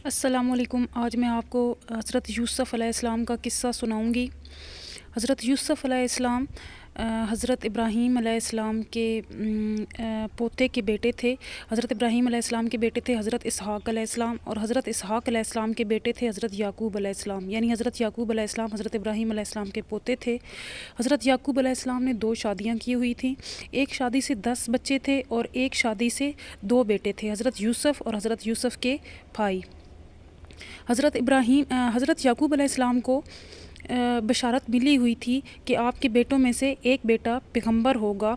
السلام علیکم۔ آج میں آپ کو حضرت یوسف علیہ السلام کا قصہ سناؤں گی۔ حضرت یوسف علیہ السلام حضرت ابراہیم علیہ السلام کے پوتے کے بیٹے تھے۔ حضرت ابراہیم علیہ السلام کے بیٹے تھے حضرت اسحاق علیہ السلام، اور حضرت اسحاق علیہ السلام کے بیٹے تھے حضرت یعقوب علیہ السلام، یعنی حضرت یعقوب علیہ السلام حضرت ابراہیم علیہ السلام کے پوتے تھے۔ حضرت یعقوب علیہ السلام نے 2 شادیاں کی ہوئی تھیں۔ ایک شادی سے 10 بچے تھے اور ایک شادی سے 2 بیٹے تھے، حضرت یوسف اور حضرت یوسف کے بھائی۔ حضرت یعقوب علیہ السلام کو بشارت ملی ہوئی تھی کہ آپ کے بیٹوں میں سے ایک بیٹا پیغمبر ہوگا،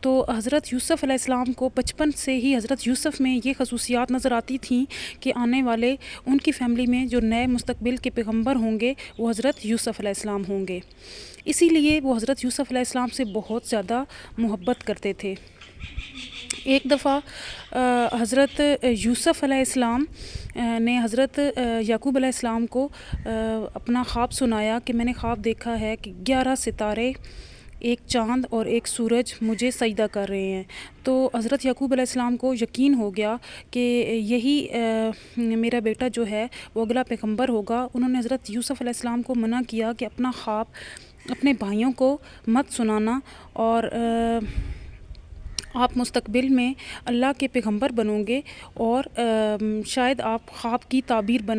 تو حضرت یوسف علیہ السلام کو بچپن سے ہی حضرت یوسف میں یہ خصوصیات نظر آتی تھیں کہ آنے والے ان کی فیملی میں جو نئے مستقبل کے پیغمبر ہوں گے وہ حضرت یوسف علیہ السلام ہوں گے، اسی لیے وہ حضرت یوسف علیہ السلام سے بہت زیادہ محبت کرتے تھے۔ ایک دفعہ حضرت یوسف علیہ السلام نے حضرت یعقوب علیہ السلام کو اپنا خواب سنایا کہ میں نے خواب دیکھا ہے کہ 11 ستارے، ایک چاند اور ایک سورج مجھے سجدہ کر رہے ہیں۔ تو حضرت یعقوب علیہ السلام کو یقین ہو گیا کہ یہی میرا بیٹا جو ہے وہ اگلا پیغمبر ہوگا۔ انہوں نے حضرت یوسف علیہ السلام کو منع کیا کہ اپنا خواب اپنے بھائیوں کو مت سنانا، اور آپ مستقبل میں اللہ کے پیغمبر بنو گے، اور شاید آپ خواب کی تعبیر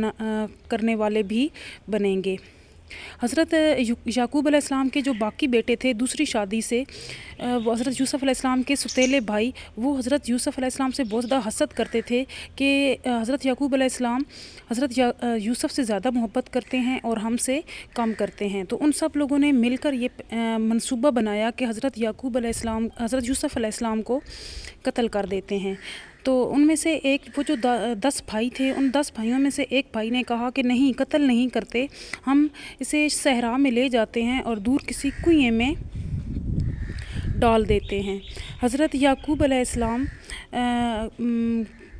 کرنے والے بھی بنیں گے۔ حضرت یعقوب علیہ السلام کے جو باقی بیٹے تھے دوسری شادی سے، وہ حضرت یوسف علیہ السلام کے ستیلے بھائی، وہ حضرت یوسف علیہ السلام سے بہت زیادہ حسد کرتے تھے کہ حضرت یعقوب علیہ السلام حضرت یوسف سے زیادہ محبت کرتے ہیں اور ہم سے کم کرتے ہیں۔ تو ان سب لوگوں نے مل کر یہ منصوبہ بنایا کہ حضرت یعقوب علیہ السلام حضرت یوسف علیہ السلام کو قتل کر دیتے ہیں۔ تو ان میں سے ایک، وہ جو 10 بھائی تھے، ان 10 بھائیوں میں سے ایک بھائی نے کہا کہ نہیں، قتل نہیں کرتے، ہم اسے صحرا میں لے جاتے ہیں اور دور کسی کنویں میں ڈال دیتے ہیں۔ حضرت یعقوب علیہ السلام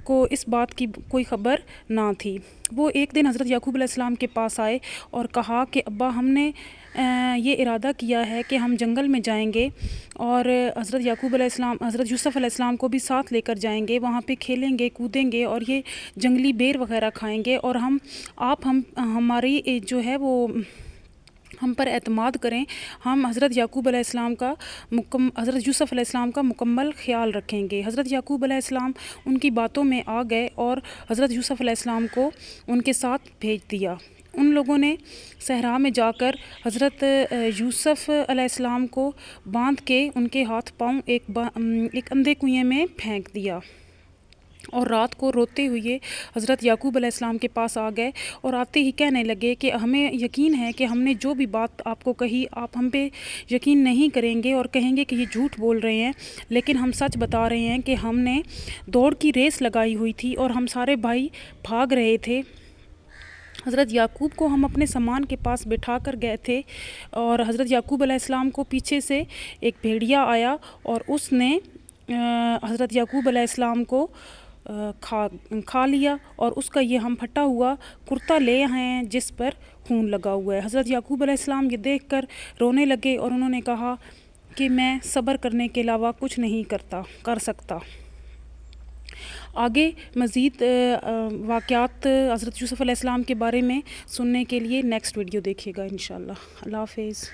کو اس بات کی کوئی خبر نہ تھی۔ وہ ایک دن حضرت یعقوب علیہ السلام کے پاس آئے اور کہا کہ ابا، ہم نے یہ ارادہ کیا ہے کہ ہم جنگل میں جائیں گے، اور حضرت یعقوب علیہ السلام حضرت یوسف علیہ السلام کو بھی ساتھ لے کر جائیں گے، وہاں پہ کھیلیں گے، کودیں گے، اور یہ جنگلی بیر وغیرہ کھائیں گے، اور ہماری جو ہے وہ ہم پر اعتماد کریں، ہم حضرت یعقوب علیہ السلام کا حضرت یوسف علیہ السلام کا مکمل خیال رکھیں گے۔ حضرت یعقوب علیہ السلام ان کی باتوں میں آ گئے اور حضرت یوسف علیہ السلام کو ان کے ساتھ بھیج دیا۔ ان لوگوں نے صحرا میں جا کر حضرت یوسف علیہ السلام کو باندھ کے ان کے ہاتھ پاؤں ایک اندھے کنویں میں پھینک دیا، اور رات کو روتے ہوئے حضرت یعقوب علیہ السلام کے پاس آ گئے، اور آتے ہی کہنے لگے کہ ہمیں یقین ہے کہ ہم نے جو بھی بات آپ کو کہی آپ ہم پہ یقین نہیں کریں گے اور کہیں گے کہ یہ جھوٹ بول رہے ہیں، لیکن ہم سچ بتا رہے ہیں کہ ہم نے دوڑ کی ریس لگائی ہوئی تھی اور ہم سارے بھائی بھاگ رہے تھے۔ حضرت یعقوب کو ہم اپنے سامان کے پاس بٹھا کر گئے تھے، اور حضرت یعقوب علیہ السلام کو پیچھے سے ایک بھیڑیا آیا اور اس نے حضرت یعقوب علیہ السلام کو کھا لیا، اور اس کا یہ ہم پھٹا ہوا کرتا لے آئے ہیں جس پر خون لگا ہوا ہے۔ حضرت یعقوب علیہ السلام یہ دیکھ کر رونے لگے، اور انہوں نے کہا کہ میں صبر کرنے کے علاوہ کچھ نہیں کر سکتا۔ آگے مزید واقعات حضرت یوسف علیہ السلام کے بارے میں سننے کے لیے نیکسٹ ویڈیو دیکھیے گا انشاءاللہ۔ اللہ حافظ۔